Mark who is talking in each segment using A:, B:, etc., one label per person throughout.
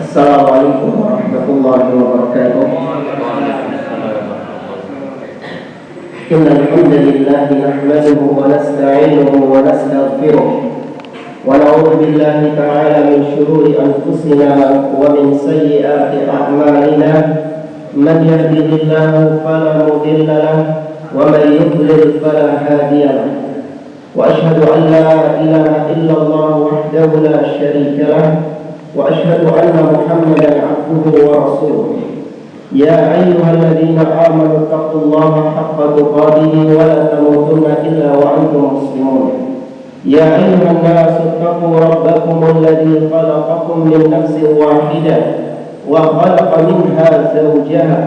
A: Assalamualaikum warahmatullahi wabarakatuh. Innal hamdalillah nahmaduhu wa nasta'inuhu wa nastaghfiruh wa na'udzu billahi ta'ala min shururi anfusina wa min sayyiati a'malina. Man yahdihillahu fala mudilla lahu wa man yudlil fala hadiya lahu. Wa ashhadu an la ilaha illallah wahdahu la syarika lahu وأشهد أن محمدا عبده ورسوله. يا أيها الذين آمنوا اتقوا الله حق تقاته ولا تموتن إلا وأنتم مسلمون. يا أيها الناس اتقوا ربكم الذي خلقكم من نفس واحدة وخلق منها زوجها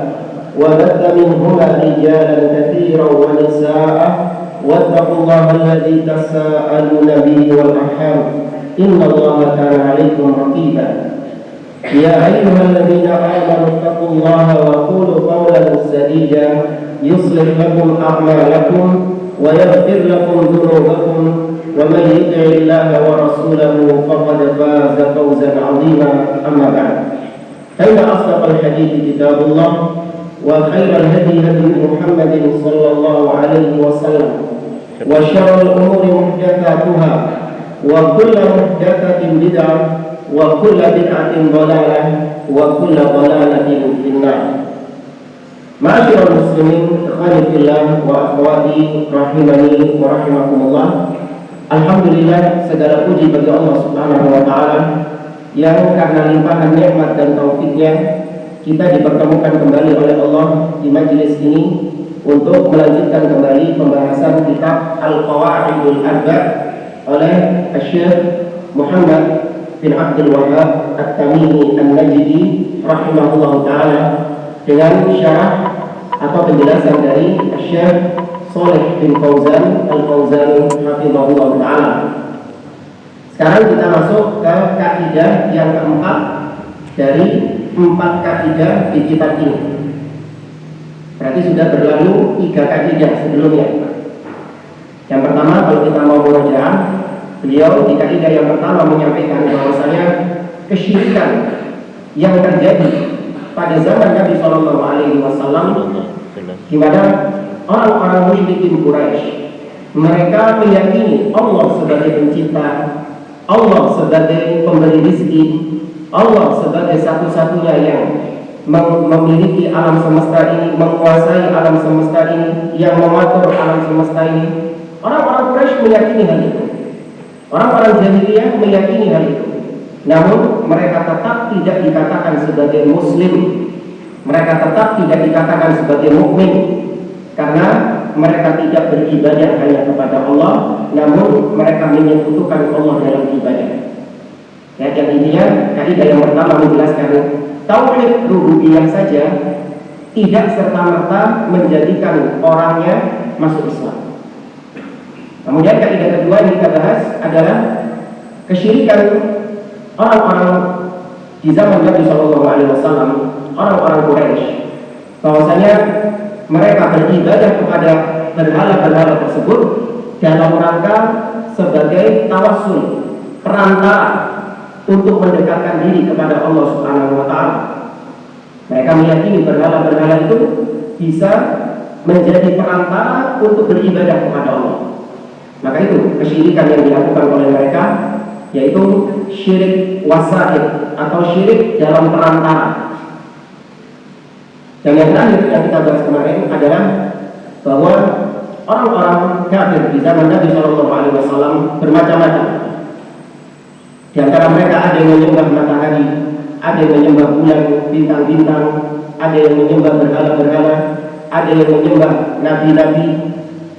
A: وبث منهما رجالا كثيرا ونساء واتقوا الله الذي تساءلون به والأرحام إن الله كان عليكم رقيبا. يا أيها الذين آمنوا اتقوا الله وقولوا قولا سديدا يصلح لكم أعمالكم ويغفر لكم ذنوبكم ومن يطع الله ورسوله فقد فاز فوزا عظيما. أما بعد، فإن أصدق الحديث كتاب الله وخير الهدي هدي محمد صلى الله عليه وسلم وشر الأمور محدثاتها وكل محدثة بدعة وكل بدعة ضلالة وكل ضلالة في النار. Ma'asyiral muslimin, ikhwani fillah wa akhwati rahimani wa rahimakumullah. Alhamdulillah, segala puji bagi Allah Subhanahu wa taala yang karena limpahan nikmat dan taufiknya kita dipertemukan kembali oleh Allah di majelis ini untuk melanjutkan kembali pembahasan kitab Al-Qawaidul Arba' oleh Syekh Muhammad bin Abdul Wahhab At-Tamimi An-Najdi rahimahullah ta'ala dengan syarah atau penjelasan dari Syekh Shalih bin Fauzan Al-Fauzan hafizahullah ta'ala. Sekarang kita masuk ke kaidah yang keempat dari 4 kaidah di kitab ini. Berarti sudah berlalu 3 kaidah sebelumnya. Yang pertama, kalau kita mau murojaah, beliau di kaidah yang pertama menyampaikan bahwasanya kesyirikan yang terjadi pada zaman Nabi Shallallahu Alaihi Wasallam, di mana orang-orang musyrikin Quraisy mereka meyakini Allah sebagai pencipta, Allah sebagai pemberi rezeki, Allah sebagai satu-satunya yang memiliki alam semesta ini, menguasai alam semesta ini, yang mengatur alam semesta ini. Orang-orang Quraisy meyakini hal itu. Orang-orang jahiliyah meyakini hal itu. Namun mereka tetap tidak dikatakan sebagai muslim. Mereka tetap tidak dikatakan sebagai mukmin karena mereka tidak beribadah hanya kepada Allah, namun mereka menyekutukan Allah dalam ibadah. Ya, yang intinya kaidah yang pertama menjelaskan tauhid rububiyah saja tidak serta-merta menjadikan orangnya masuk Islam. Kemudian kaidah kedua yang kita bahas adalah kesyirikan orang-orang di zaman Nabi Shallallahu Alaihi Wasallam, orang-orang Quraisy, bahwasanya mereka beribadah kepada berhala-berhala tersebut dalam rangka sebagai tawassul, perantara untuk mendekatkan diri kepada Allah Subhanahu Wa Taala. Mereka meyakini berhala-berhala itu bisa menjadi perantara untuk beribadah kepada Allah. Maka itu kesyirikan yang dilakukan oleh mereka, yaitu syirik wasaid atau syirik dalam perantara. Dan yang terakhir yang kita bahas kemarin adalah bahwa orang-orang kafir di zaman Nabi Shallallahu Alaihi Wasallam bermacam-macam. Di antara mereka ada yang menyembah matahari, ada yang menyembah bulan, bintang-bintang, ada yang menyembah berhala-berhala, ada yang menyembah nabi-nabi,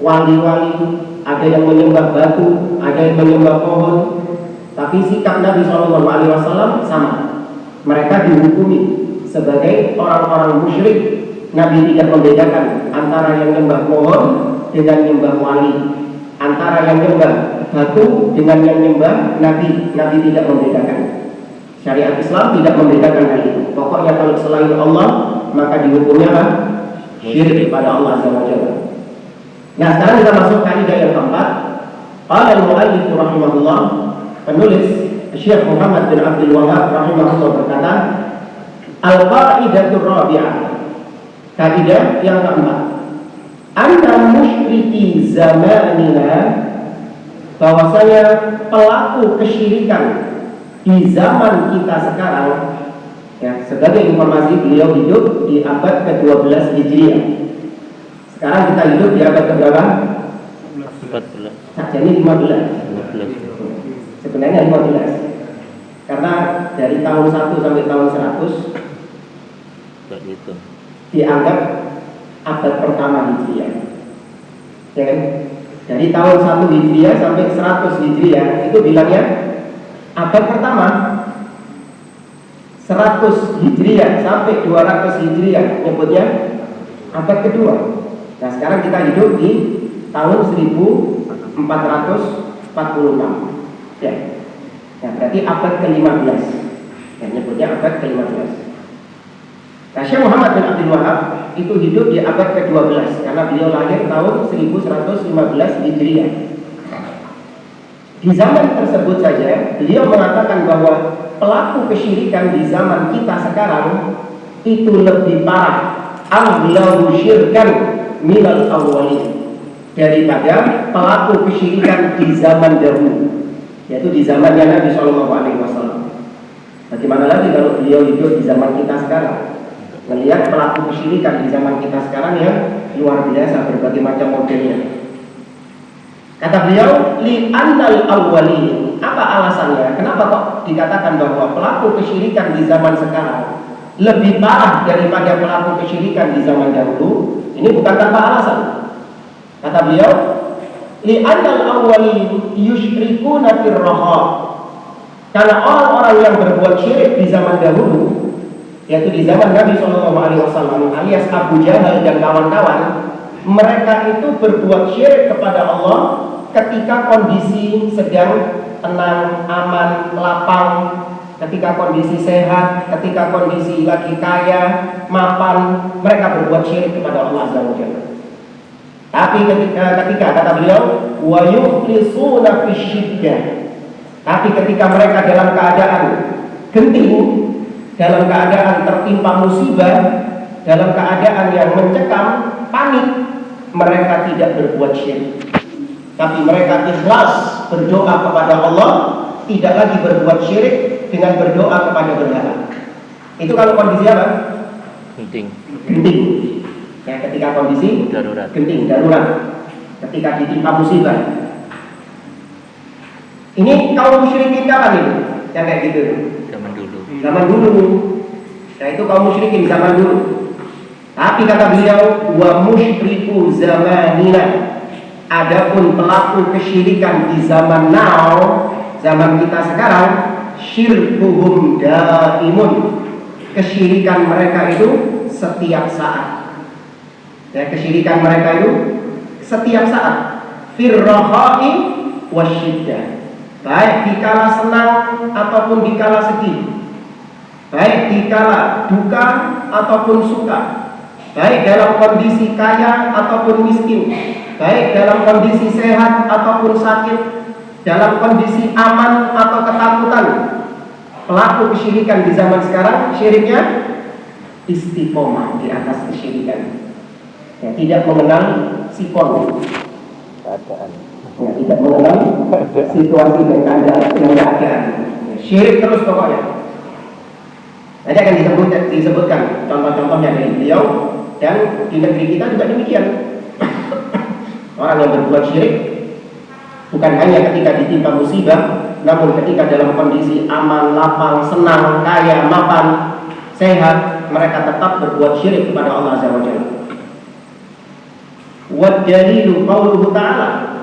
A: wali-wali, ada yang menyembah batu, ada yang menyembah pohon. Tapi sikap Nabi Shallallahu Alaihi Wasallam sama. Mereka dihukumi sebagai orang-orang musyrik. Nabi tidak membedakan antara yang menyembah pohon dengan menyembah wali, antara yang menyembah batu dengan yang menyembah nabi. Nabi tidak membedakan. Syariat Islam tidak membedakan hal itu. Pokoknya kalau selain Allah maka dihukumnya apa? Syirik kepada Allah Subhanahu wa taala. Nah, sekarang kita masuk kaidah yang keempat. Qala al-mu'allif rahimahullah, penulis Syekh Muhammad bin Abdul Wahhab rahimahullah berkata, al-qaidatur rabi'ah, kaidah yang keempat, anna musyriki zamanina, bahwasanya pelaku kesyirikan di zaman kita sekarang, ya, sebagai informasi beliau hidup di abad ke-12 Hijriah. Sekarang kita hidup di abad ke-berapa?
B: 14.
A: Nah, jadi 15. Sebenarnya 15. Karena dari tahun 1 sampai tahun 100
B: gitu.
A: Dianggap abad pertama Hijriah. Ya kan? Dari tahun 1 Hijriah sampai 100 Hijriah itu bilangnya abad pertama. 100 Hijriah sampai 200 Hijriah nyebutnya abad kedua. Nah, sekarang kita hidup di tahun 1446. Ya. Nah, berarti abad ke-15. Ya, nyebutnya abad ke-15. Nah, Syekh Muhammad bin Abdul Wahhab itu hidup di abad ke-12 karena beliau lahir tahun 1115 Hijriah. Di zaman tersebut saja beliau mengatakan bahwa pelaku kesyirikan di zaman kita sekarang itu lebih parah, aghlabu syirkan minal awwalin, daripada pelaku kesyirikan di zaman dahulu, yaitu di zamannya Nabi SAW. Bagaimana lagi kalau beliau hidup di zaman kita sekarang? Melihat pelaku kesyirikan di zaman kita sekarang yang luar biasa, berbagai macam modelnya. Kata beliau, li'annal awwalin. Apa alasannya? Kenapa kok dikatakan bahwa pelaku kesyirikan di zaman sekarang lebih parah daripada pelaku kesyirikan di zaman dahulu? Ini bukan tanpa alasan. Kata beliau, li'annal awwalin yusyrikuna fir raha. Karena orang-orang yang berbuat syirik di zaman dahulu, yaitu di zaman Nabi SAW alias Abu Jahal dan kawan-kawan, mereka itu berbuat syirik kepada Allah ketika kondisi sedang tenang, aman, lapang, ketika kondisi sehat, ketika kondisi lagi kaya, mapan, mereka berbuat syirik kepada Allah Azza wa Jalla. Tapi ketika kata beliau, wa yukhlisuna fi syiddah, tapi ketika mereka dalam keadaan genting, dalam keadaan tertimpa musibah, dalam keadaan yang mencekam, panik, mereka tidak berbuat syirik, tapi mereka ikhlas berdoa kepada Allah, tidak lagi berbuat syirik dengan berdoa kepada berhala. Itu kalau kondisi apa?
B: Genting.
A: Ya, ketika kondisi
B: darurat.
A: Genting, darurat. Ketika ditimpa musibah. Ini kaum musyrikin kapan ini? Yang kayak gitu.
B: Zaman dulu.
A: Zaman dulu. Nah, itu kaum musyrikin zaman dulu. Tapi kata beliau, wa musyriku zamanina, adapun pelaku kesyirikan di zaman now, zaman kita sekarang, syirkuhum daimun, kesyirikan mereka itu setiap saat. Ya, kesyirikan mereka itu setiap saat, firraha'i wasyiddah, baik dikala senang ataupun dikala sedih, baik dikala duka ataupun suka, baik dalam kondisi kaya ataupun miskin, baik dalam kondisi sehat ataupun sakit, dalam kondisi aman atau ketakutan. Pelaku kesyirikan di zaman sekarang, syiriknya istiqomah di atas kesyirikan. Ya, tidak mengenal sikon, keadaan. Ya, tidak mengenal situasi dan keadaan. Syirik terus pokoknya. Nanti akan disebutkan contoh-contohnya dari beliau, dan di negeri kita juga demikian. Orang yang berbuat syirik bukan hanya ketika ditimpa musibah, namun ketika dalam kondisi aman, lapang, senang, kaya, mapan, sehat, mereka tetap berbuat syirik kepada Allah Azza wa Jalla. Wa dalilu qauluhu ta'ala,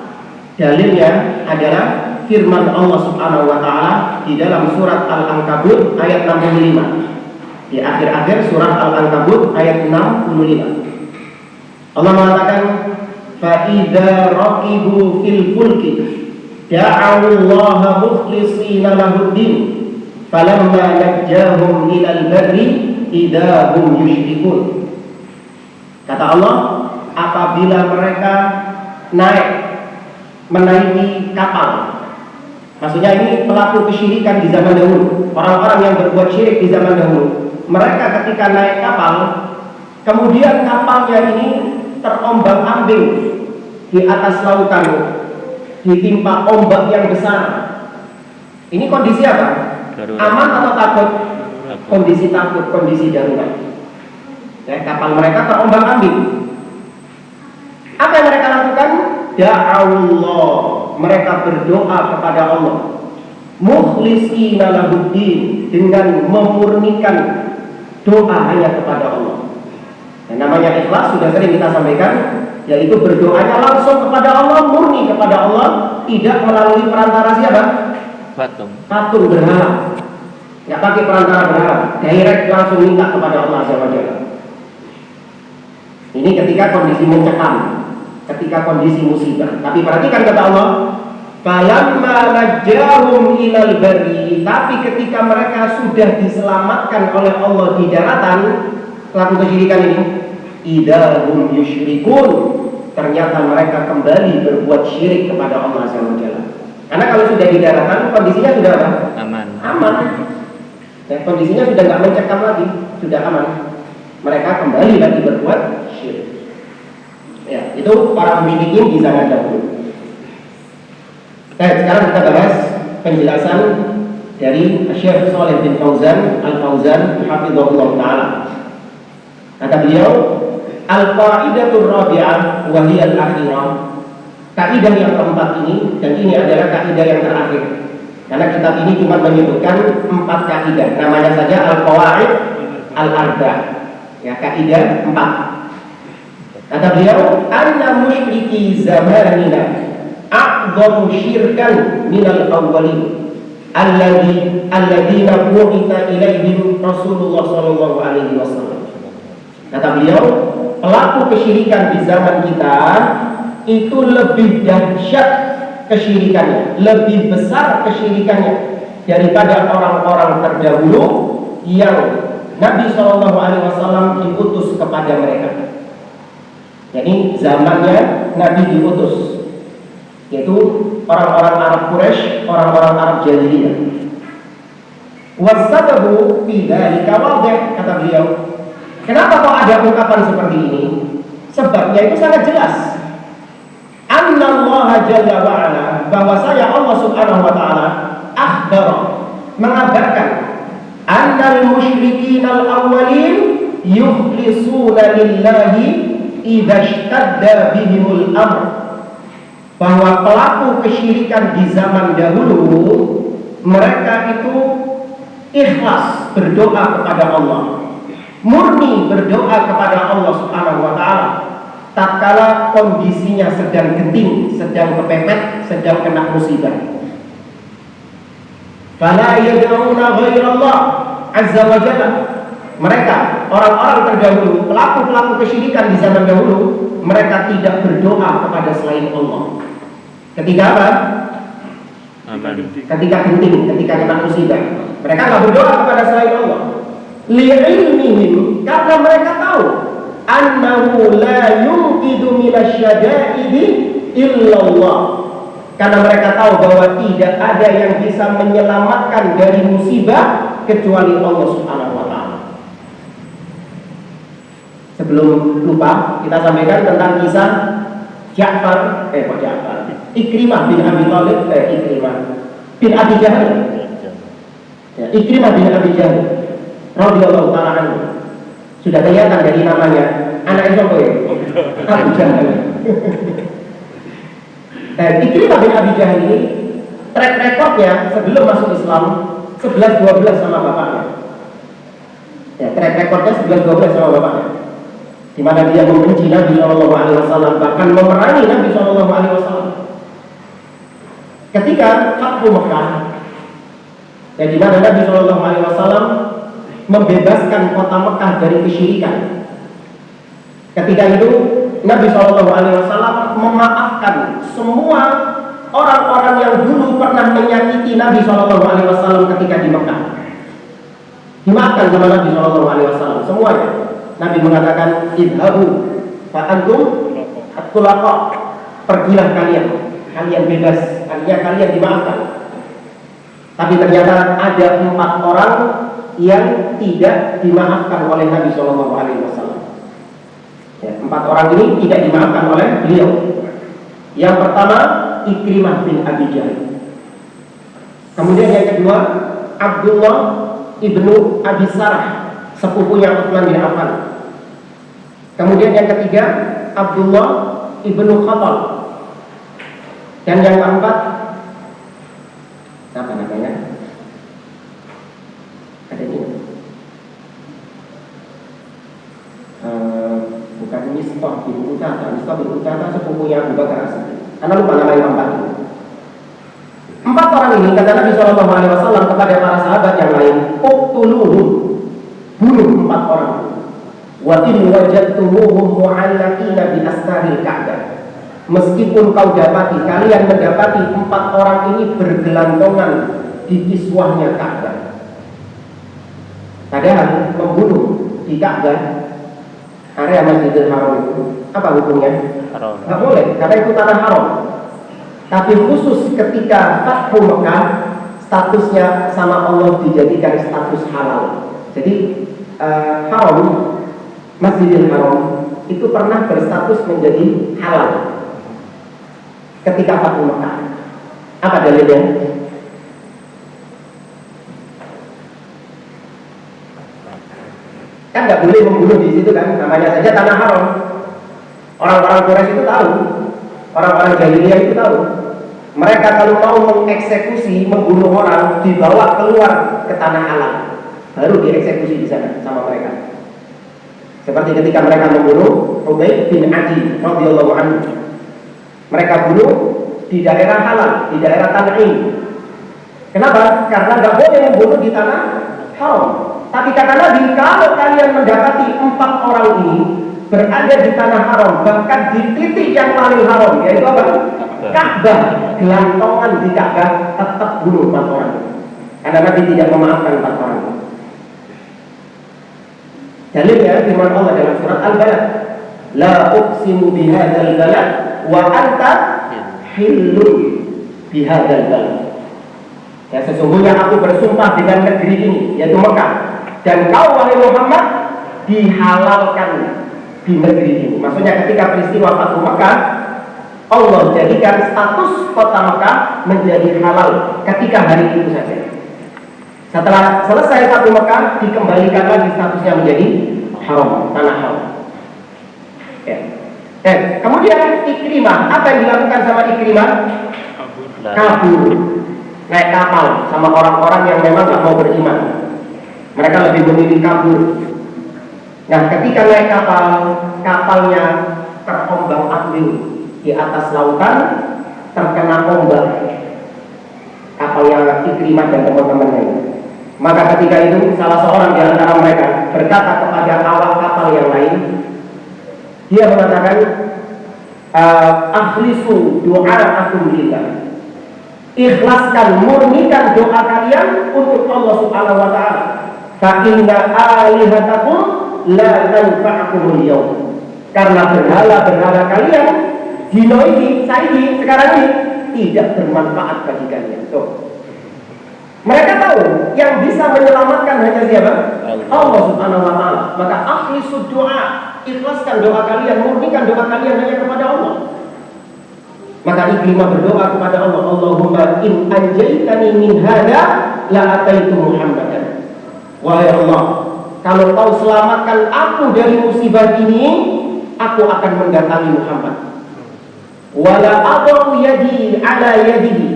A: dalilnya adalah firman Allah Subhanahu wa taala di dalam surat Al-Ankabut ayat 65. Di akhir-akhir surah Al-Ankabut ayat 65. Allah mengatakan, fa idza raqibu fil fulki da'u Allah mukhlishina lahud-din falamma najjahum ilal barri idza hum yusyrikun. Kata Allah, apabila mereka menaiki kapal, Maksudnya ini pelaku kesyirikan di zaman dahulu, orang-orang yang berbuat syirik di zaman dahulu. Mereka ketika naik kapal, kemudian kapalnya ini terombang-ambing di atas lautan, ditimpa ombak yang besar. Ini kondisi apa? Aman atau takut? Kondisi takut, kondisi darurat. Ya, kapal mereka terombang-ambing. Apa yang mereka lakukan? Da'awullah, mereka berdoa kepada Allah, mukhlisina lahuddin, dengan memurnikan doa hanya kepada Allah. Yang namanya ikhlas sudah sering kita sampaikan, yaitu berdoanya langsung kepada Allah, murni kepada Allah, tidak melalui perantara siapa? Patung berhala. Nggak pakai perantara berhala, direct langsung minta kepada Allah SWT. Ini ketika kondisi mencekam, ketika kondisi musibah. Tapi perhatikan kata Allah, falamma najjahum ilal barri, tapi ketika mereka sudah diselamatkan oleh Allah di daratan, pelaku kesyirikan ini, idahum yusyrikun, ternyata mereka kembali berbuat syirik kepada Allah SWT. Karena kalau sudah di daratan, kondisinya sudah apa? Aman. Dan kondisinya sudah nggak mencekam lagi, sudah aman. Mereka kembali lagi berbuat syirik. Ya, itu para musyrikin di zaman dahulu. Sekarang kita bahas penjelasan dari Syekh Shalih bin Fauzan Al-Fauzan hafizahullah taala. Kata beliau, al-qaidatur rabi'ah wa hiya al-akhirah. Kaidah yang keempat ini, dan ini adalah kaidah yang terakhir. Karena kitab ini cuma menyebutkan 4 kaidah. Namanya saja al-qawaid al-arba'. Ya, kaidah 4. Kata beliau, anna musyriki zamanina a'dhamu syirkan minal awwalin alladzina bu'itha ilaihim Rasulullah sallallahu alaihi wasallam. Kata beliau, pelaku kesyirikan di zaman kita itu lebih dahsyat kesyirikannya, lebih besar kesyirikannya daripada orang-orang terdahulu yang Nabi sallallahu alaihi wasallam diutus kepada mereka. Jadi zamannya Nabi diutus, yaitu orang-orang Arab Quraisy, orang-orang Arab Jahiliyah. Wasababu fi dzalika wadih, kata beliau. Kenapa kok ada ungkapan seperti ini? Sebabnya itu sangat jelas. Annallaha jalla wa ala, bahwasanya Allah Subhanahu wa taala akhbar, mengabarkan annal musyrikin al-awwalin yukhlisuna lillahi idza ishtadda bihimul amr, bahwa pelaku kesyirikan di zaman dahulu mereka itu ikhlas berdoa kepada Allah, murni berdoa kepada Allah Subhanahu wa taala tatkala kondisinya sedang genting, sedang kepepet, sedang kena musibah. Fala yad'una ghairallah azza wa jalla. Mereka, orang-orang terdahulu, pelaku-pelaku kesyirikan di zaman dahulu, mereka tidak berdoa kepada selain Allah. Ketika apa? Ketika genting, ketika kena musibah, mereka nggak berdoa kepada selain Allah. Li'ilmihim, karena mereka tahu annahu la yunqidu minasyada'idi illallah, karena mereka tahu bahwa tidak ada yang bisa menyelamatkan dari musibah kecuali Allah Subhanahu wa taala. Sebelum lupa, kita sampaikan tentang kisah Ikrimah bin Abi Thalib, Ikrimah bin Abi Jahal. Ikrimah bin Abi Jahal radhiyallahu ta'ala anhu. Sudah kelihatan dari namanya, anak itu apa ya? Abu Jahal. Ikrimah bin Abi Jahal ini track recordnya sebelum masuk Islam 11-12 sama bapaknya. Ya, track recordnya 11-12 sama bapaknya, di mana dia membenci Nabi Shallallahu Alaihi Wasallam, bahkan memerangi Nabi Shallallahu Alaihi Wasallam. Ketika Fathu Mekah, ya, di mana Nabi Shallallahu Alaihi Wasallam membebaskan kota Mekah dari kesyirikan. Ketika itu Nabi Shallallahu Alaihi Wasallam memaafkan semua orang-orang yang dulu pernah menyakiti Nabi Shallallahu Alaihi Wasallam ketika di Mekah. Dimaafkan sama Nabi Shallallahu Alaihi Wasallam semuanya. Nabi mengatakan, idhabu fa'antum at-tulaqa, pergilah kalian bebas, artinya kalian dimaafkan. Tapi ternyata ada 4 orang yang tidak dimaafkan oleh Nabi Shallallahu Alaihi Wasallam. Ya, 4 orang ini tidak dimaafkan oleh beliau. Yang pertama Ikrimah bin Abi Jahal. Kemudian yang kedua Abdullah ibnu Abi Sarah, sepupunya Utsman bin Affan. Kemudian yang ketiga Abdullah ibnu Khattab. Dan yang keempat apa namanya? Ada ini. Bukan Mistah bin Utata. Mistah bin Utata sepupunya Abu Bakar As-Siddiq. Karena lupa nama yang keempat. 4 orang ini kata Nabi Shallallahu Alaihi Wasallam kepada para sahabat yang lain, uqtuluhum, bunuh 4 orang. Wa in wajadtumuhum mu'allaqina bi astaril Ka'bah. Meskipun kau dapati, kalian mendapati 4 orang ini bergelantungan di kiswahnya Ka'bah. Padahal membunuh di Ka'bah, area Masjidil Haram itu apa hukumnya?
B: Haram.
A: Nggak boleh, karena itu tanah haram. Tapi khusus ketika Fathu Mekah, statusnya sama Allah dijadikan status halal. Jadi haram, Masjidil Haram itu pernah berstatus menjadi halal ketika Fathu Mekah. Apa dalilnya? Kan nggak boleh membunuh di situ kan, namanya saja tanah haram. Orang-orang Quraisy itu tahu, orang-orang jahiliyah itu tahu. Mereka kalau mau mengeksekusi, membunuh orang, dibawa keluar ke tanah halal, baru dieksekusi di sana sama mereka. Seperti ketika mereka membunuh Ubaid bin Adi radhiyallahu anhu. Mereka bunuh di daerah halal, di daerah Tan'im. Kenapa? Karena nggak boleh membunuh di tanah haram. Tapi kata Nabi, kalau kalian mendapati 4 orang ini berada di tanah haram, bahkan di titik yang paling haram, yaitu apa? Ka'bah, gelantongan di Ka'bah, tetap bunuh 4 orang. Karena Nabi tidak memaafkan 4 orang. Dalilnya firman Allah dalam surat Al-Balad, la uqsimu bihadzal balad wa anta hillun bihadzal balad. Ya, sesungguhnya aku bersumpah dengan negeri ini, yaitu Mekah, dan kau wahai Muhammad dihalalkan di negeri ini. Maksudnya ketika peristiwa Fathu Mekah, Allah jadikan status kota Mekah menjadi halal ketika hari itu saja. Setelah selesai Fathu Mekah, dikembalikan lagi statusnya menjadi haram, tanah haram. Ya. Kemudian Ikrimah, apa yang dilakukan sama Ikrimah? Kabur, naik kapal sama orang-orang yang memang gak mau beriman. Mereka lebih memilih kabur. Nah, ketika naik kapal, kapalnya terombang-ambing di atas lautan, terkena ombak. Kapal yang Ikrimah dan teman-temannya. Maka ketika itu salah seorang di antara mereka berkata kepada awak kapal yang lain, dia mengatakan, akhlisu du'a'akum lillah. Ikhlaskan, murnikan doa kalian untuk Allah Subhanahu wa taala. Fa inna alihatakum la tanfa'ukumul yawm. Karena berhala-berhala kalian dino ini, saiki, sekarang ini tidak bermanfaat bagi kalian. Tuh. Mereka tahu yang bisa menyelamatkan hanya siapa? Allah Subhanahu wa taala. Maka akhlisud doa, ikhlaskan doa kalian, murnikan doa kalian hanya kepada Allah. Maka Ikrimah berdoa kepada Allah, Allahumma in anjaitani min hadza la ataitu Muhammadan. Wahai Allah, kalau kau selamatkan aku dari musibah ini, aku akan mendatangi Muhammad. Wala aqu yadi ala yadihi.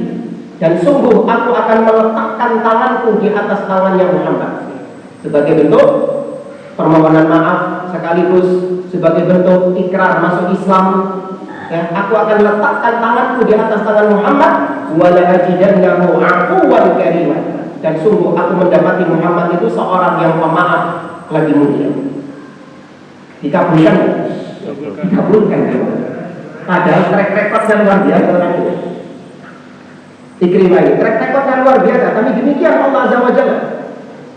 A: Dan sungguh aku akan meletakkan tanganku di atas tangannya Muhammad. Sebagai bentuk permohonan maaf, sekaligus sebagai bentuk ikrar masuk Islam. Ya, aku akan letakkan tanganku di atas tangan Muhammad, wala ajidannahu aquwan kariman. Dan sungguh aku mendapati Muhammad itu seorang yang pemaaf lagi mulia. Dikabulkan? Dikabulkan. Padahal track recordnya luar biasa orang itu. Ikrimah ini track recordnya luar biasa. Tapi demikian Allah Azza wa Jalla.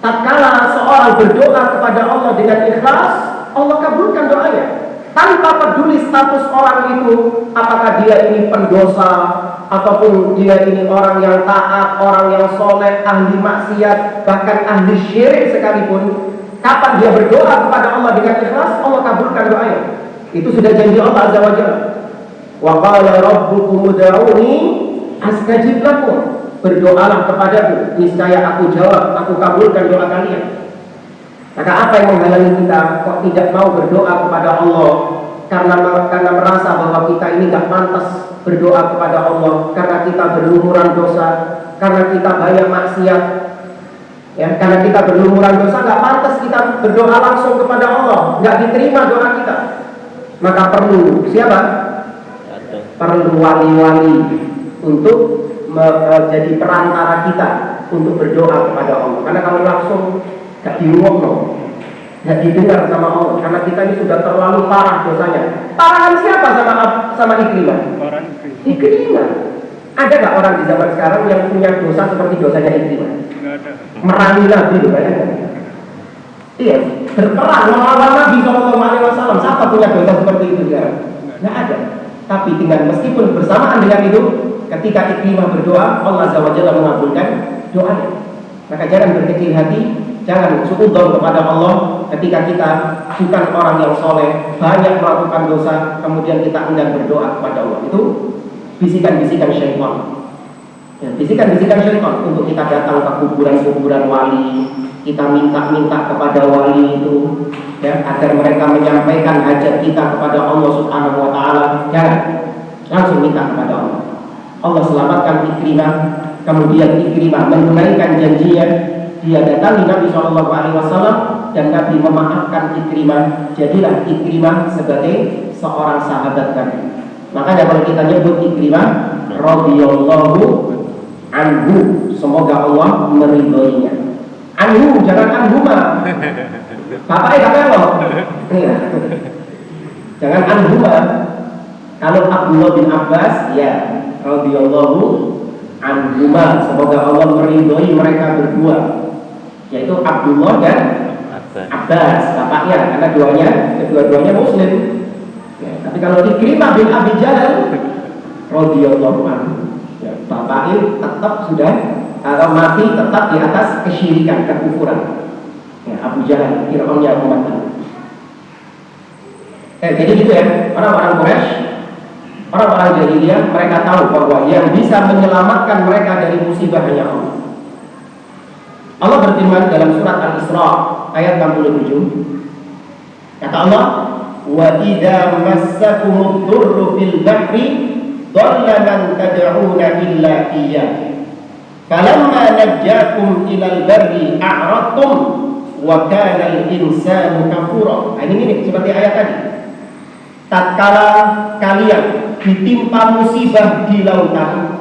A: Tatkala seorang berdoa kepada Allah dengan ikhlas, Allah kabulkan doanya. tanpa peduli status orang itu, apakah dia ini pendosa ataupun dia ini orang yang taat, orang yang soleh, ahli maksiat, bahkan ahli syirik sekalipun. Kapan dia berdoa kepada Allah dengan ikhlas, Allah kabulkan doanya. Itu sudah janji Allah Azza wa Jalla. Wa qala rabbukum ud'uni astajib lakum. Berdoalah kepadaku, niscaya aku jawab, aku kabulkan doa kalian. Maka apa yang menghalangi kita kok tidak mau berdoa kepada Allah? Karena merasa bahwa kita ini gak pantas berdoa kepada Allah, karena kita berlumuran dosa, karena kita banyak maksiat. Ya, karena kita berlumuran dosa, gak pantas kita berdoa langsung kepada Allah, gak diterima doa kita. Maka perlu siapa? Perlu wali-wali untuk jadi perantara kita untuk berdoa kepada Allah. Karena kalau langsung gak diuang, gak didengar sama Allah, karena kita ini sudah terlalu parah dosanya. Parahan siapa sama Ikrimah? Ikrimah. Ada gak orang di zaman sekarang yang punya dosa seperti dosanya Ikrimah? Merangi Nabi itu bayangkan. Iya, berperang melawan Nabi SAW. Siapa punya dosa seperti itu sekarang? Nggak ada. Tapi dengan meskipun bersamaan dengan itu, ketika Ikrimah berdoa, Allah Azza wa Jalla mengabulkan doanya. Maka jangan berkecil hati, jangan suudzon kepada Allah ketika kita bukan orang yang soleh, banyak melakukan dosa, kemudian kita enggan berdoa kepada Allah. Itu bisikan-bisikan syaitan. Ya, bisikan-bisikan syaitan untuk kita datang ke kuburan-kuburan wali, kita minta-minta kepada wali itu, ya, agar mereka menyampaikan hajat kita kepada Allah Subhanahu wa Ta'ala. Jangan langsung minta kepada Allah. Allah selamatkan Ikrimah, kemudian Ikrimah menunaikan janjinya. Dia datangi Nabi SAW dan Nabi memaafkan Ikrimah. Jadilah Ikrimah sebagai seorang sahabat Nabi. Makanya kalau kita nyebut Ikrimah radhiyallahu anhu, semoga Allah meridhoinya. Anhu, jangan anhuma. Bapaknya kata lo. Jangan anhuma. Kalau Abdullah bin Abbas, ya radhiyallahu anhuma, semoga Allah meridhoi mereka berdua, yaitu Abdullah dan Abbas, bapaknya, karena kedua-duanya Muslim. Ya, tapi kalau Ikrimah bin Abi Jahal radhiyallahu anhu, ya, bapaknya tetap sudah atau mati tetap di atas kesyirikan, kekufuran. Ya, Abu Jahal, Fir'aunnya umat ini. Jadi gitu ya, orang-orang Quraisy, orang-orang jahiliyah, mereka tahu bahwa yang bisa menyelamatkan mereka dari musibah hanya Allah. Allah berfirman dalam surat Al-Isra ayat 67. Kata Allah, "Wa idza massakumud durru fil bahri dhalla man tad'una illa iyyah. Falamma najjakum ilal barri a'radtum wa kana al-insanu kafura." Ini seperti ayat tadi. Tatkala kalian ditimpa musibah di lautan,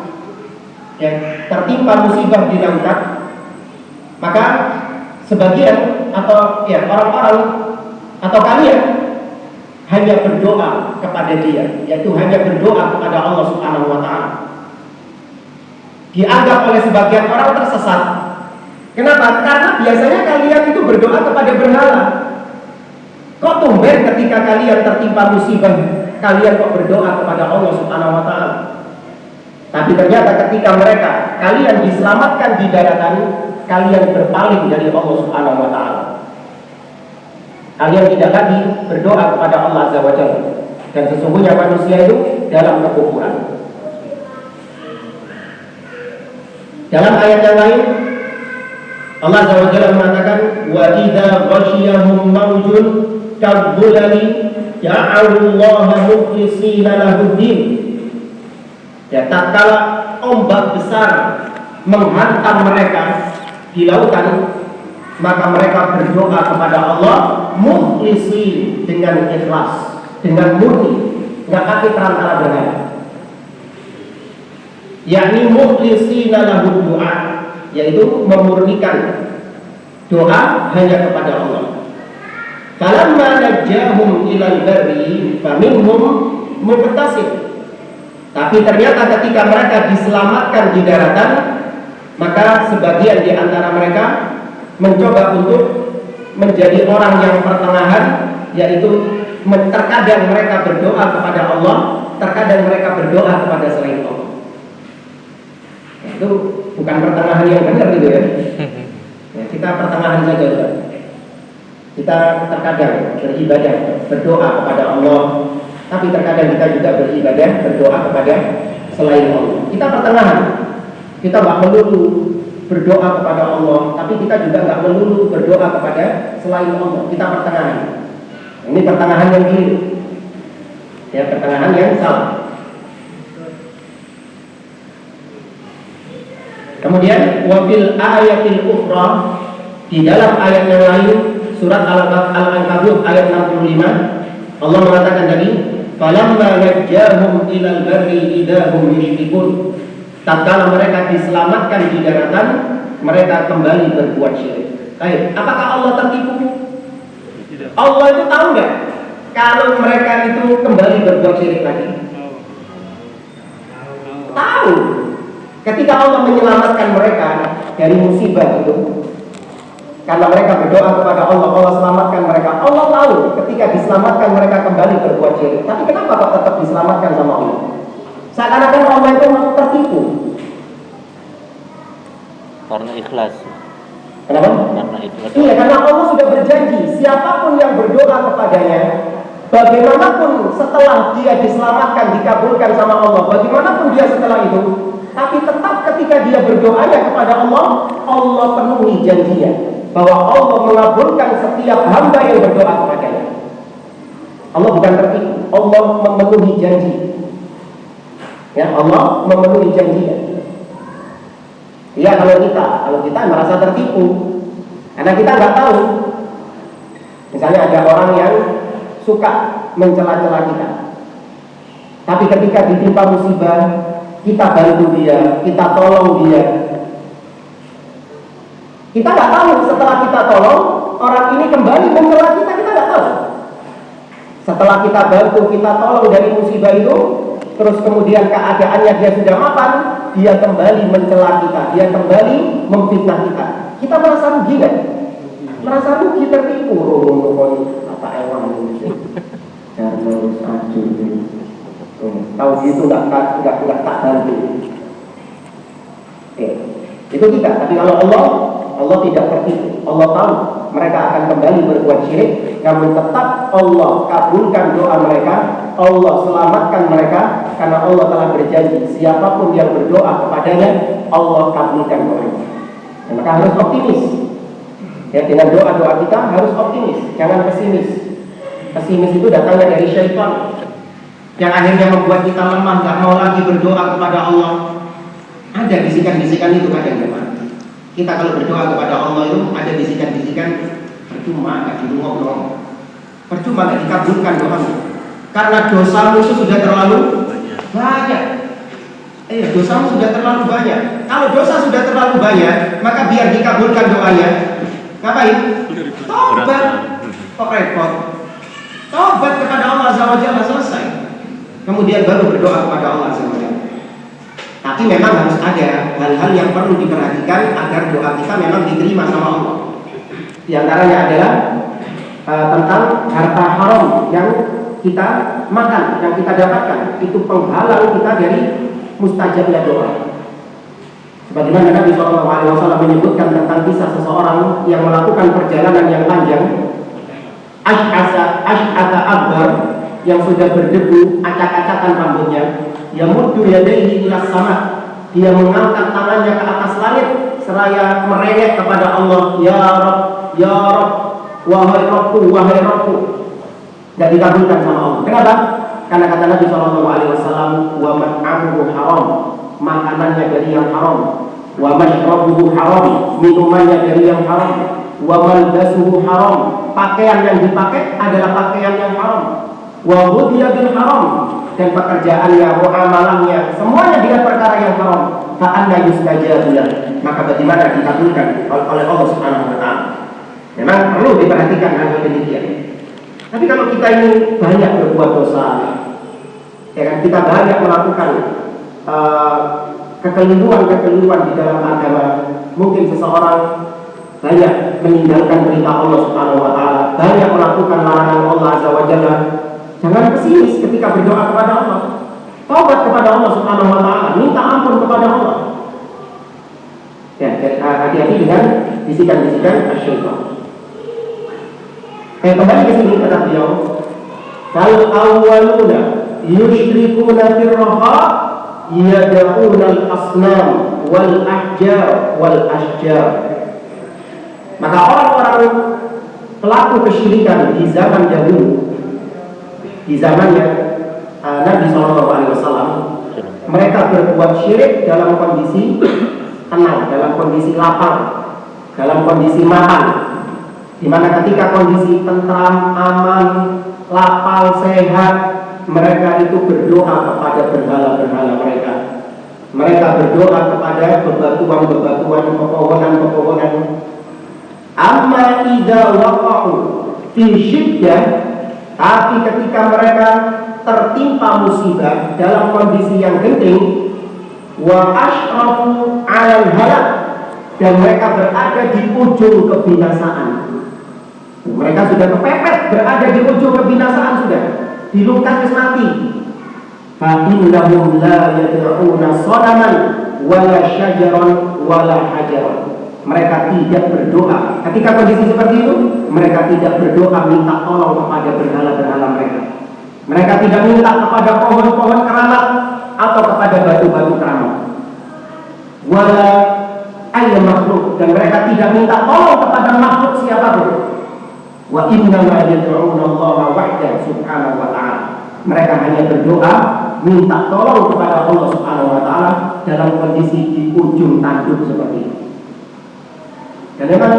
A: ya, tertimpa musibah di lautan, maka sebagian atau ya orang-orang atau kalian hanya berdoa kepada Dia, yaitu hanya berdoa kepada Allah Subhanahu wa Ta'ala. Dianggap oleh sebagian orang tersesat. Kenapa? Karena biasanya kalian itu berdoa kepada berhala. Kok tumben ketika kalian tertimpa musibah, kalian kok berdoa kepada Allah Subhanahu wa Ta'ala? Tapi ternyata ketika kalian diselamatkan di daratan, kalian berpaling dari Allah Subhanahu wa Ta'ala. Kalian tidak lagi berdoa kepada Allah Azza wa Jalla. Dan sesungguhnya manusia itu dalam kekufuran. Dalam ayat yang lain, Allah Azza wa Jalla mengatakan, "Wa idza ghasyiyahum mawjun kadhulali ya'allaha mukhlishina lahud-din." Ya, tatkala ombak besar menghantam mereka di lautan, maka mereka berdoa kepada Allah mukhlisi, dengan ikhlas, dengan murni, nggak pakai perantara berhala. Yakni mukhlisina lahu du'a, yaitu memurnikan doa hanya kepada Allah. Falamma najjahum ilal barri faminhum muqtasid. Tapi ternyata ketika mereka diselamatkan di daratan, maka sebagian di antara mereka mencoba untuk menjadi orang yang pertengahan, yaitu terkadang mereka berdoa kepada Allah, terkadang mereka berdoa kepada selain Allah. Itu bukan pertengahan yang benar gitu ya. Kita pertengahan saja Ustaz. Kita terkadang beribadah, berdoa kepada Allah, tapi terkadang kita juga beribadah, berdoa kepada selain Allah. Kita pertengahan. Kita nggak melulu berdoa kepada Allah, tapi kita juga nggak melulu berdoa kepada selain Allah. Kita pertengahan. Ini pertengahan yang keliru. Ya, pertengahan yang salah. Kemudian wabil ayatil ukhra, di dalam ayat yang lain surat Al-Ankabut ayat 65 Allah mengatakan tadi, falamma najjahum ilal barri idahum yusyrikun. Tatkala mereka diselamatkan di daratan, mereka kembali berbuat syirik. Baik, apakah Allah tertipu? Tidak. Allah itu tahu nggak kalau mereka itu kembali berbuat syirik lagi? Tahu. Ketika Allah menyelamatkan mereka dari musibah itu, karena mereka berdoa kepada Allah, Allah selamatkan mereka. Allah tahu ketika diselamatkan mereka kembali berbuat syirik. Tapi kenapa kok tetap diselamatkan sama Allah? Seakan-akan Allah itu tertipu.
B: Karena ikhlas.
A: Kenapa?
B: Karena ikhlas.
A: Iya, karena Allah sudah berjanji, siapapun yang berdoa kepadanya, bagaimanapun setelah dia diselamatkan, dikabulkan sama Allah, bagaimanapun dia setelah itu, tapi tetap ketika dia berdoanya kepada Allah, Allah penuhi janjinya bahwa Allah mengabulkan setiap hamba yang berdoa kepadanya. Allah bukan tertipu, Allah memenuhi janji. Ya, Allah memenuhi janjinya. Ya, kalau kita merasa tertipu, karena kita nggak tahu. Misalnya ada orang yang suka mencela-cela kita, tapi ketika ditimpa musibah, kita bantu dia, kita tolong dia. Kita nggak tahu setelah kita tolong, orang ini kembali mencela kita nggak tahu. Setelah kita bantu, kita tolong dari musibah itu, terus kemudian keadaannya dia sudah mapan, dia kembali mencela kita, dia kembali memfitnah kita. Kita merasa rugi kan? Merasa rugi, tertipu. Apa ewan ini? Harus ajur. Tahu gitu nggak tak bantu. Itu kita. Tapi kalau Allah tidak tertipu. Allah tahu mereka akan kembali berbuat syirik, namun tetap Allah kabulkan doa mereka, Allah selamatkan mereka, karena Allah telah berjanji siapapun yang berdoa kepadanya, Allah kabulkan doanya. Dan maka harus optimis. Ya, dengan doa-doa kita harus optimis, jangan pesimis. Pesimis itu datangnya dari syaitan, yang akhirnya membuat kita lemah, nggak mau lagi berdoa kepada Allah. Ada bisikan-bisikan itu kadang teman. Kita kalau berdoa kepada Allah itu ada bisikan-bisikan, percuma nggak dirungok-rungok, percuma nggak dikabulkan doamu, karena dosamu itu sudah terlalu banyak. Dosamu sudah terlalu banyak. Kalau dosa sudah terlalu banyak, maka biar dikabulkan doanya, ngapain? Tobat. Kok repot? Tobat kepada Allah Azza wa Jalla, selesai. Kemudian baru berdoa kepada Allah Azza wa Jalla. Tapi memang harus ada hal-hal yang perlu diperhatikan agar doa kita memang diterima sama Allah. Di antaranya adalah tentang harta haram yang kita makan, yang kita dapatkan. Itu penghalang kita dari mustajabnya doa. Sebagaimana Nabi SAW menyebutkan tentang kisah seseorang yang melakukan perjalanan yang panjang, Ash'ata Akbar, yang sudah berdebu, acak-acakan rambutnya, yamuddu yadayhi ila sama, dia mengangkat tangannya ke atas langit seraya merengek kepada Allah, ya Rabb, ya Rabb, wahai Rabbku, wahai Rabbku. Tidak dikabulkan sama Allah. Kenapa? Karena kata Nabi SAW, wa mat'amuhu haram, makanannya dari yang haram, wa mashrabuhu haram, minumannya dari yang haram, wa malbasuhu haram, pakaian yang dipakai adalah pakaian yang haram, wa ghudhiya bil haram, dan pekerjaannya, muamalahnya, semuanya dengan perkara yang haram. Fa'anna yustajabu lahu, maka bagaimana dikabulkan oleh Allah Subhanahu wa taala. Memang perlu diperhatikan hal demikian. Tapi kalau kita ini banyak berbuat dosa, ya kan, kita banyak melakukan kekeliruan di dalam agama, mungkin seseorang banyak meninggalkan perintah Allah Subhanahu wa taala, banyak melakukan larangan Allah Azza wa Jalla, jangan pesimis ketika berdoa kepada Allah. Taubat kepada Allah Subhanahu wa taala, minta ampun kepada Allah. Ya, hati-hati dengan bisikan-bisikan syaitan. Kembali ke sini kata beliau, "Fal awwaluna yusyrikuna fil raha yad'una al-asnam wal ahjar wal ashjar." Maka orang-orang pelaku kesyirikan di zaman dahulu, di zamannya Nabi SAW, mereka berbuat syirik dalam kondisi tenang, dalam kondisi lapar, dalam kondisi makan. Di mana ketika kondisi tentram, aman, lapang, sehat, mereka itu berdoa kepada berhala-berhala mereka. Mereka berdoa kepada bebatuan-bebatuan, pepohonan-pepohonan. Amma idza waqa'u fi syiddah, tapi ketika mereka tertimpa musibah dalam kondisi yang genting, wa ashrafu 'alal halak, dan mereka berada di ujung kebinasaan. Mereka sudah kepepet, berada di ujung kebinasaan sudah, dilungkas mati. Fa innahum la yad'una sanaman wala syajaran wala hajaran. Mereka tidak berdoa. Ketika kondisi seperti itu, mereka tidak berdoa minta tolong kepada berhala-berhala mereka. Mereka tidak minta kepada pohon-pohon keramat atau kepada batu-batu keramat. Wala ayya makhluk, dan mereka tidak minta tolong kepada makhluk siapapun. Wa innama yad'una Allah wahdahu subhanahu wa ta'ala. Mereka hanya berdoa minta tolong kepada Allah Subhanahu wa taala dalam kondisi di ujung tanduk seperti ini. Dan memang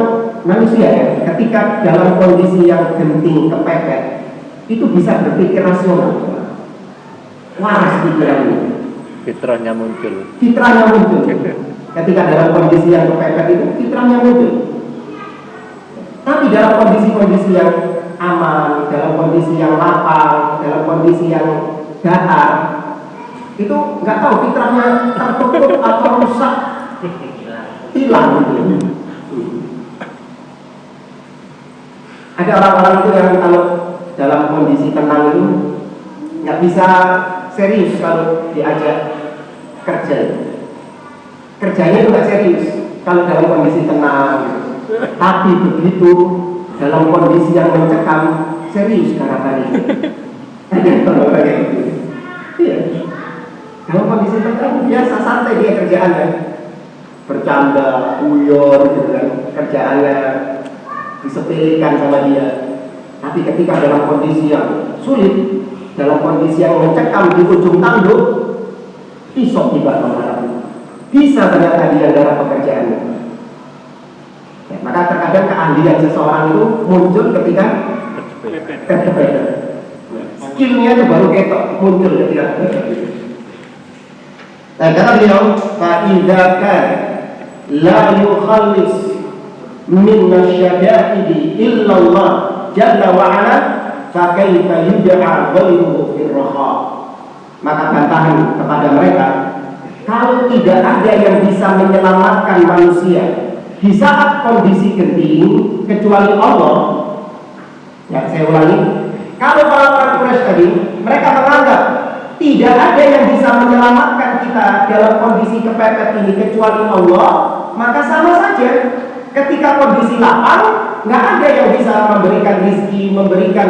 A: manusia ya, ketika dalam kondisi yang genting, kepepet, itu bisa berpikir rasional. Waras pikirannya.
B: Fitrahnya muncul.
A: Fitrahnya muncul. Ketika dalam kondisi yang kepepet itu, fitrahnya muncul. Tapi dalam kondisi-kondisi yang aman, dalam kondisi yang lapang, dalam kondisi yang datar, itu nggak tahu fitrahnya tertutup atau rusak, hilang gitu. Ada orang-orang itu yang kalau dalam kondisi tenang itu nggak bisa serius kalau diajak kerja. Kerjanya itu nggak serius kalau dalam kondisi tenang. Tapi begitu dalam kondisi yang mencekam, serius karatannya. Iya. Dalam kondisi tenang biasa santai dia kerjaannya, bercanda, guyon gitu kan, kerjaannya disepelekan sama dia. Tapi ketika dalam kondisi yang sulit, dalam kondisi yang mencekam di ujung tanduk, pisau tiba menghadapi. Bisa ternyata dia dalam pekerjaannya. Ya, maka terkadang keahlian seseorang itu muncul ketika terkepet. Skillnya itu baru ketok muncul ketika terkepet. Nah, kata beliau, فَإِذَا كَانَ لَا يُخَلِّصْ مِنَ الشَّدَائِدِ إِلَّا اللَّهُ جَلَّ وَعَلَى فَكَيْفَ يُدْعَى غَيْرُهُ فِي الرَّخَاءِ. Maka bantahan kepada mereka, kalau tidak ada yang bisa menyelamatkan manusia di saat kondisi genting kecuali Allah. Ya, saya ulangi, kalau orang-orang Quraisy tadi mereka menganggap tidak ada yang bisa menyelamatkan kita dalam kondisi kepepet ini kecuali Allah, maka sama saja ketika kondisi lapang nggak ada yang bisa memberikan rezeki, memberikan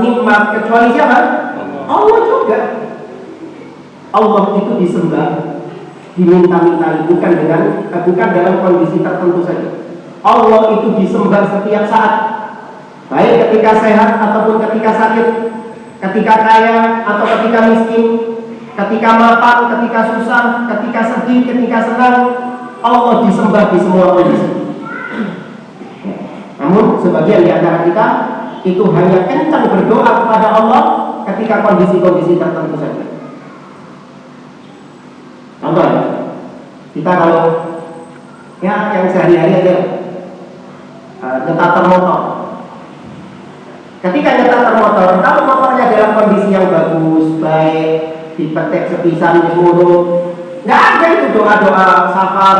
A: nikmat kecuali siapa? Allah juga. Allah itu disembah, diminta-minta, bukan dalam kondisi tertentu saja. Allah itu disembah setiap saat, baik ketika sehat ataupun ketika sakit, ketika kaya atau ketika miskin, ketika mapan, ketika susah, ketika sedih, ketika senang, Allah disembah di semua kondisi. Namun sebagian di antara kita itu hanya kencang berdoa kepada Allah ketika kondisi-kondisi tertentu saja. Contoh ya, kita kalau ya yang sehari-hari aja nyetar motor. Ketika nyetar motor, kalau motornya dalam kondisi yang bagus, baik, dipetek sepisan, diurut, nggak ada itu doa-doa safar,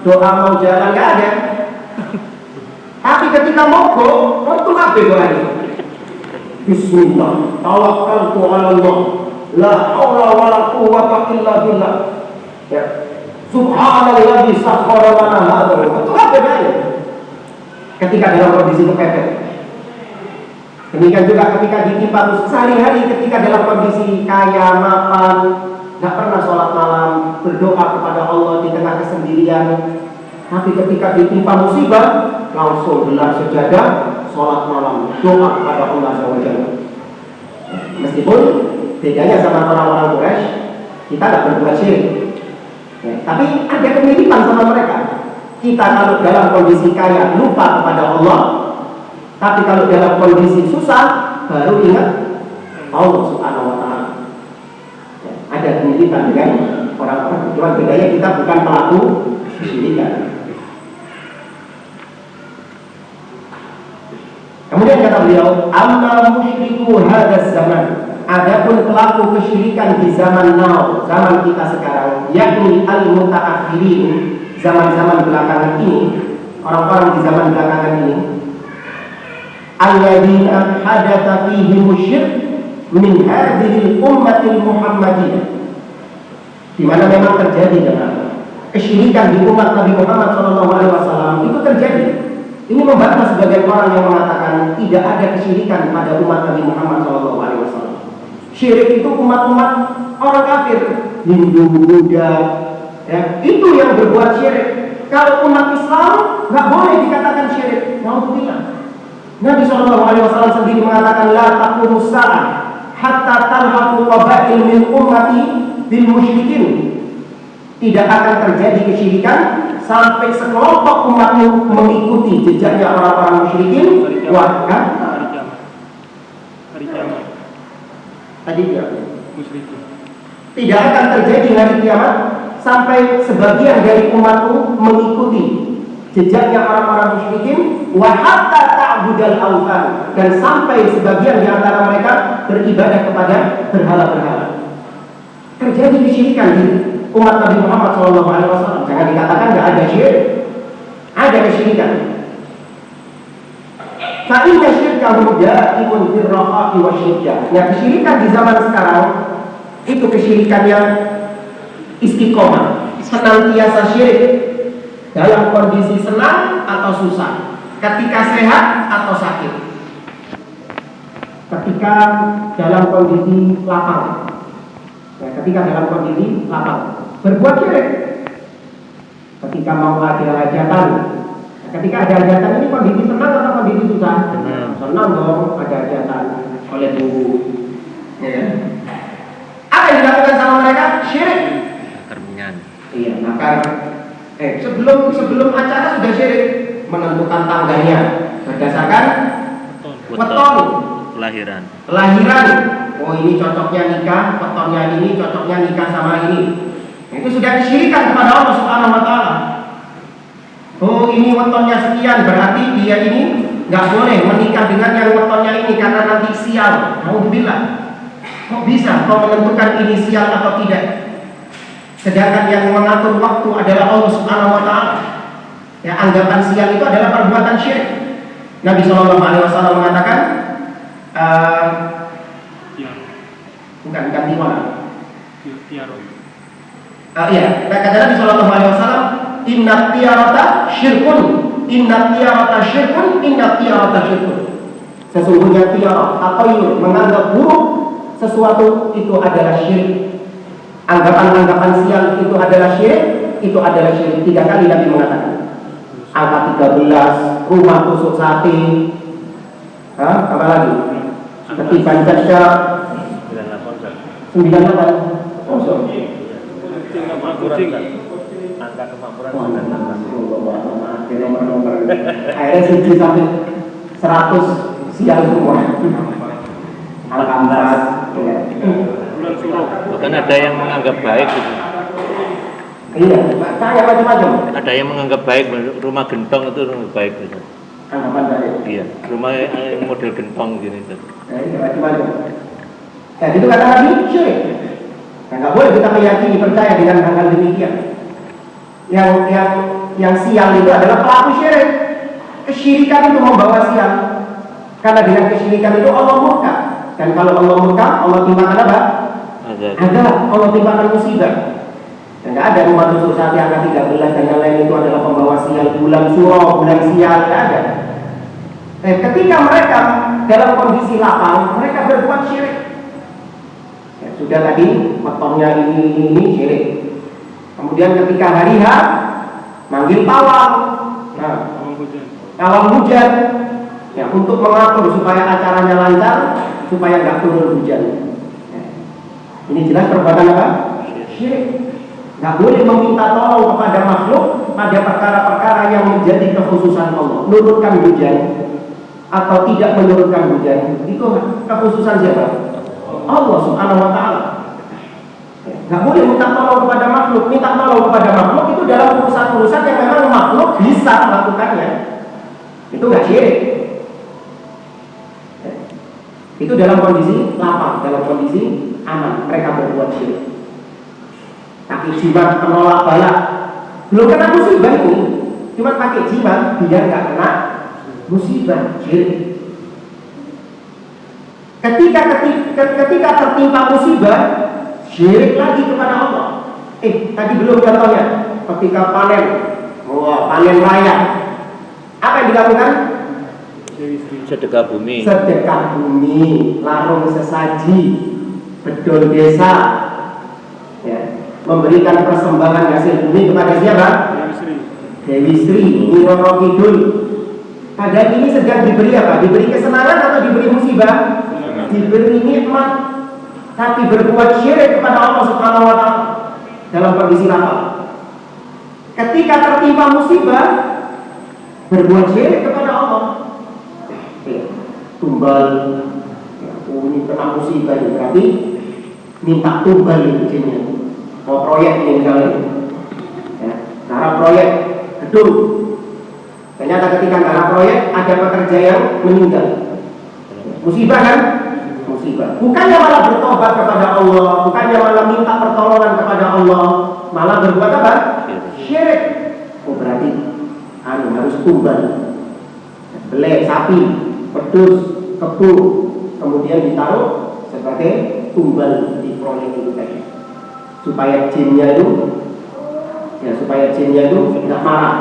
A: doa mau jalan, nggak ada. Tapi ketika mogok, itu apa doanya? Bismillah, tawakkaltu 'ala Allah, la haula wala quwwata illa billah. Ya. Subhanalladzi sakhkhara lana hadza. Itu apa doanya? Ketika dalam kondisi kepepet. Demikian juga ketika ditimpa sehari-hari, ketika dalam kondisi kaya, mapan, nggak pernah sholat malam, berdoa kepada Allah di tengah kesendirian. Tapi ketika ditimpa musibah, langsung gelar sejadah, sholat malam, doa kepada Allah SWT. Meskipun bedanya sama orang-orang Quraisy, kita nggak berbuat syirik. Ya, tapi ada kemiripan sama mereka. Kita kalau dalam kondisi kaya lupa kepada Allah, tapi kalau dalam kondisi susah baru ingat Allah Subhanahu wa Ta'ala. Ya, ada kemiripan dengan orang-orang. Cuma bedanya kita bukan pelaku kesyirikan. Kemudian kata beliau, amma musyriku hadas zaman. Adapun pelaku kesyirikan di zaman now, zaman kita sekarang, yakni al-mutaakhirin, zaman-zaman belakangan ini, orang-orang di zaman belakangan ini, alladzina hadatsa fihim syirk min hadhihi ummatil muhammadiyah, di mana memang terjadi dengan kesyirikan di umat Nabi Muhammad SAW itu terjadi. Ini membantah sebagian orang yang mengatakan tidak ada kesyirikan pada umat Nabi Muhammad SAW. Syirik itu umat-umat orang kafir, Hindu, Buddha, ya, itu yang berbuat syirik. Kalau umat Islam nggak boleh dikatakan syirik. Nauzubillah. Nabi SAW sendiri mengatakan la taqumus sa'ah hatta talhaqu qabail min ummati bil musyrikin. Tidak akan terjadi kesyirikan sampai sekelompok umatmu mengikuti jejaknya orang-orang musyrikin. Wah, kan? Tadi dia musyrikin. Tidak akan terjadi hari kiamat sampai sebagian dari umatmu mengikuti jejaknya orang-orang musyrikin. Wa hatta ta'budal awthan, dan sampai sebagian di antara mereka beribadah kepada berhala-berhala. Terjadi kesyirikan di umat Nabi Muhammad SAW. Jangan dikatakan tidak ada syirik, ada kesyirikan. Fa'inna syirkahu da'imun birraha'i wa syiddah. Nah, kesyirikan di zaman sekarang itu kesyirikan yang istiqomah, senantiasa syirik dalam kondisi senang atau susah, ketika sehat atau sakit, ketika dalam kondisi lapang. Ya, ketika dalam kondisi lapang berbuat syirik, ketika mau ada hajatan. Nah, ketika ada hajatan ini kondisi senang atau kondisi susah? Senang dong, ada hajatan oleh ibu. Ya. Apa yang dilakukan sama mereka? Syirik. Iya, maka sebelum acara sudah syirik, menentukan tanggalnya berdasarkan weton
B: lahiran.
A: Oh, ini cocoknya nikah, wetonnya ini cocoknya nikah sama ini. Itu sudah kesyirikan kepada Allah Subhanahu wa Ta'ala. Oh, ini wetonnya sekian, berarti dia ini nggak boleh menikah dengan yang wetonnya ini karena nanti sial. Alhamdulillah. Kok bisa kau menentukan ini sial atau tidak? Sedangkan yang mengatur waktu adalah Allah Subhanahu wa Ta'ala. Ya, anggapan sial itu adalah perbuatan syirik. Nabi SAW mengatakan bukan tiwara. Iya, kata Nabi SAW, inna tiarata syirkun, inna tiarata syirkun, inna tiarata syirkun. Sesungguhnya tiara atau menganggap buruk sesuatu itu adalah syirik. Anggapan-anggapan sial itu adalah syirik, itu adalah syirik. 3 kali Nabi mengatakan. Angka 13, rumah tusuk sate, apa lagi? Ketiban cacat, 98. Kosong. Angka kemakmuran. Nomor-nomor. Akhirnya 1 sampai 100 sial semua. Angka 4.
B: Bahkan ada yang menganggap baik gitu.
A: Iya, kayak macam-macam.
B: Ada yang menganggap baik rumah gentong itu rumah baik gitu.
A: Anggapan baik.
B: Iya, rumah yang model gentong gini gitu.
A: Iya, macam-macam. Ya, itu kata Nabi syirik. Nah, nggak boleh kita meyakini percaya dengan hal demikian. Yang sial itu adalah pelaku syirik.
C: kesyirikan itu membawa sial. Karena dengan kesyirikan itu Allah murka. Dan kalau Allah murka, Allah timpakan apa? Ada. Allah timpakan musibah. Dan tidak ada umat sosial yang angka 13 dan yang lain itu adalah pembawa sial, bulan suro, bulan sial, tidak ada. Ketika mereka dalam kondisi lapang, mereka berbuat syirik. Ya, sudah tadi motongnya ini syirik. Kemudian ketika hari H, manggil pawang, pawang hujan, ya, untuk mengatur supaya acaranya lancar, supaya nggak turun hujan. Ya. Ini jelas perbuatan apa? Syirik. Nggak boleh meminta tolong kepada makhluk pada perkara-perkara yang menjadi kekhususan Allah. Menurunkan hujan atau tidak menurunkan hujan, itu kekhususan siapa? Allah Subhanahu wa Ta'ala. Nggak boleh minta tolong kepada makhluk. Minta tolong kepada makhluk itu dalam urusan-urusan yang memang makhluk bisa melakukannya. Itu nggak syirik. Itu dalam kondisi lapang, dalam kondisi aman, mereka berbuat syirik. Pakai jimat penolak bala, belum kena musibah ini, cuma pakai jimat biar nggak kena musibah, syirik. Ketika tertimpa musibah, syirik lagi kepada Allah. Tadi belum contohnya, ketika panen raya, apa yang dilakukan?
B: Sedekah bumi.
C: Sedekah bumi, larung sesaji, bedol desa, ya, memberikan persembahan hasil bumi kepada siapa? Dewi Sri, Nyi Roro Kidul. Padahal ini sedang diberi apa? Diberi kesenangan atau diberi musibah? Diberi nikmat, tapi berbuat syirik kepada Allah Subhanahu wa Ta'ala dalam kondisi lapang. Ketika tertimpa musibah, berbuat syirik kepada Allah. Tumbal, ya, ini kena musibah ini, berarti minta tumbal ini jinnya. Mau proyek ini misalnya, ya, garap proyek gedung. Ternyata ketika garap proyek ada pekerja yang meninggal. Musibah kan? Musibah. Bukannya malah bertobat kepada Allah, bukannya malah minta pertolongan kepada Allah, malah berbuat apa? Syirik. Oh berarti harus tumbal. Belek sapi, pedus, kebu, kemudian ditaruh sebagai tumbal di proyek itu tadi, supaya jinnya itu tidak marah.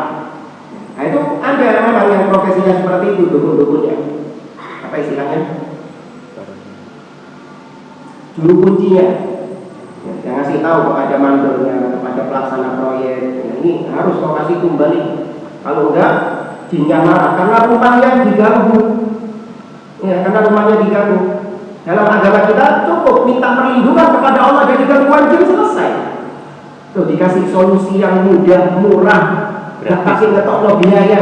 C: Nah itu ada memang yang profesinya seperti itu, dukun-dukunnya. Apa istilahnya? Juru kuncinya. Ya, yang ngasih tahu kepada mandornya, kepada pelaksana proyek, ya, ini harus kau kasih tumbal ini. Kalau enggak, jinnya marah karena rumahnya diganggu. Ya, karena rumahnya diganggu. Dalam agama kita cukup minta perlindungan kepada Allah dari gangguan jin, selesai. Tuh dikasih solusi yang mudah, murah, gak kasih ngetokno biaya.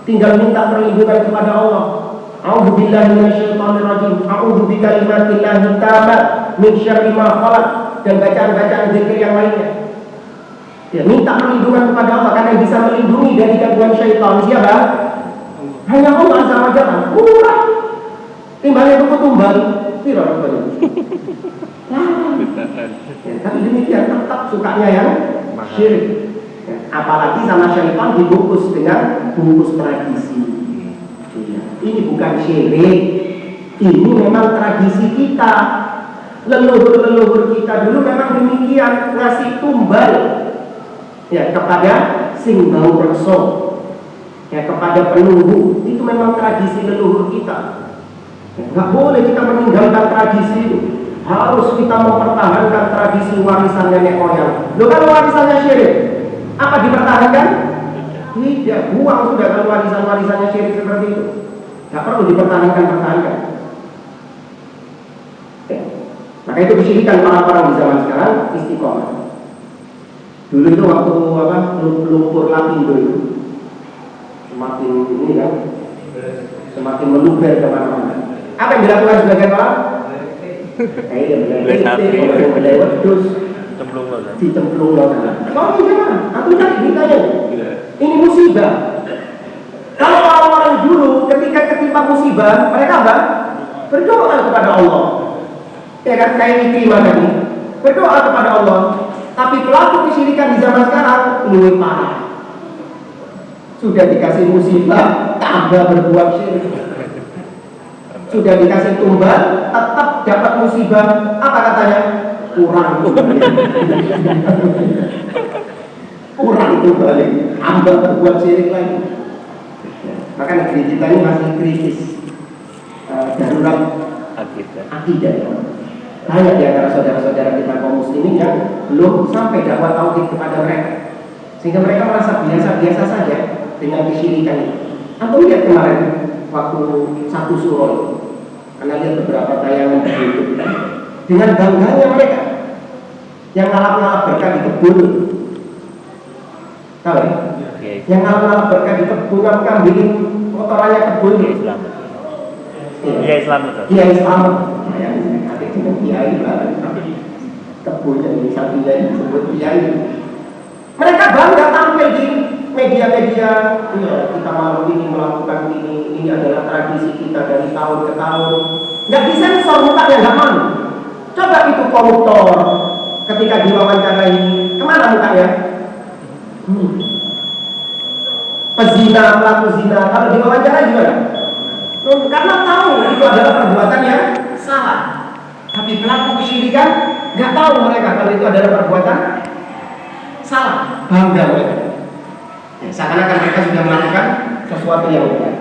C: Tinggal minta perlindungan kepada Allah. A'udzubillahi minasyaitonirrajim. A'udzu bikalimatillahi tammat min syarri ma khalaq, dan bacaan-bacaan zikir yang lainnya. Ya, minta perlindungan kepada Allah karena yang bisa melindungi dari gangguan syaitan siapa? Hanya Allah Azza wa Jalla. Murah. Timbangnya itu tumbal. Tidak rupanya. Ya, tapi demikian tetap sukanya yang syirik. Ya, apalagi sama syaitan dibungkus dengan bungkus tradisi. Ya, ini bukan syirik. Ini memang tradisi kita. Leluhur-leluhur kita dulu memang demikian, ngasih tumbal. Ya, kepada sing bau rekso, ya, kepada penunggu. Itu memang tradisi leluhur kita. Ya, nggak boleh kita meninggalkan tradisi itu. Harus kita mempertahankan tradisi warisan nenek moyang. Loh, kalau warisannya syirik, apa dipertahankan? Tidak, buang sudah kalau warisannya syirik seperti itu. Nggak perlu dipertahankan. Ya. Maka itu kesyirikan para orang di zaman sekarang istiqomah. Dulu itu waktu lumpur lapindo itu semakin ini kan, semakin meluber kemana-mana. Apa yang dilakukan sebagian orang? Belewat terus dicemplung loh. Kau ini gimana? Aku tadi ditanya. Ini musibah. Kalau orang-orang dulu ketika ketimpa musibah, mereka apa? Berdoa kepada Allah. Ya kan, kayak Ikrimah tadi, berdoa kepada Allah. Tapi pelaku kesyirikan di zaman sekarang lebih parah. Sudah dikasih musibah, Anda berbuat syirik. Sudah dikasih tumbal, tetap dapat musibah. Apa katanya? Kurang tumbal. Kurang tumbal. Anda berbuat syirik lagi. Maka negeri kita ini masih krisis darurat akidah. Banyak di antara saudara-saudara kita kaum muslimin yang belum sampai dakwah tauhid kepada mereka, sehingga mereka merasa biasa-biasa saja dengan kesyirikan ini. Antum lihat kemarin waktu satu surah, karena lihat beberapa tayangan di YouTube, dengan bangganya mereka yang ngalap-ngalap berkah di kebun, tahu ya? Yang ngalap-ngalap berkah di kebun, ngambilin kotorannya kebun.
B: Dia Islam itu.
C: Dia Islam. Dengan kiai kebunnya ini sapinya ini disebut kiai. Mereka bangga tampil di media-media. Ya, kita malam ini melakukan ini adalah tradisi kita dari tahun ke tahun. Nggak bisa disor mukanya, nggak malu. Coba itu koruptor ketika diwawancarai, kemana mukanya? Pezina, pelaku zina, kalau diwawancarai gimana? Karena tahu itu adalah perbuatan yang salah. Tapi pelaku kesyirikan nggak tahu mereka kalau itu adalah perbuatan salah, bangga mereka. Ya, seakan-akan mereka sudah melakukan sesuatu yang benar.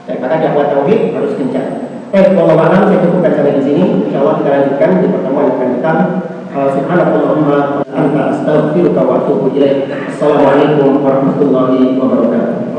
C: Dan maka dakwah tauhid harus gencar. Kalau malam saya cukupkan sampai di sini. Insya Allah kita lanjutkan di pertemuan yang akan datang. Subhanallahumma anta astaghfiruka wa atubu ilaik. Assalamualaikum warahmatullahi wabarakatuh.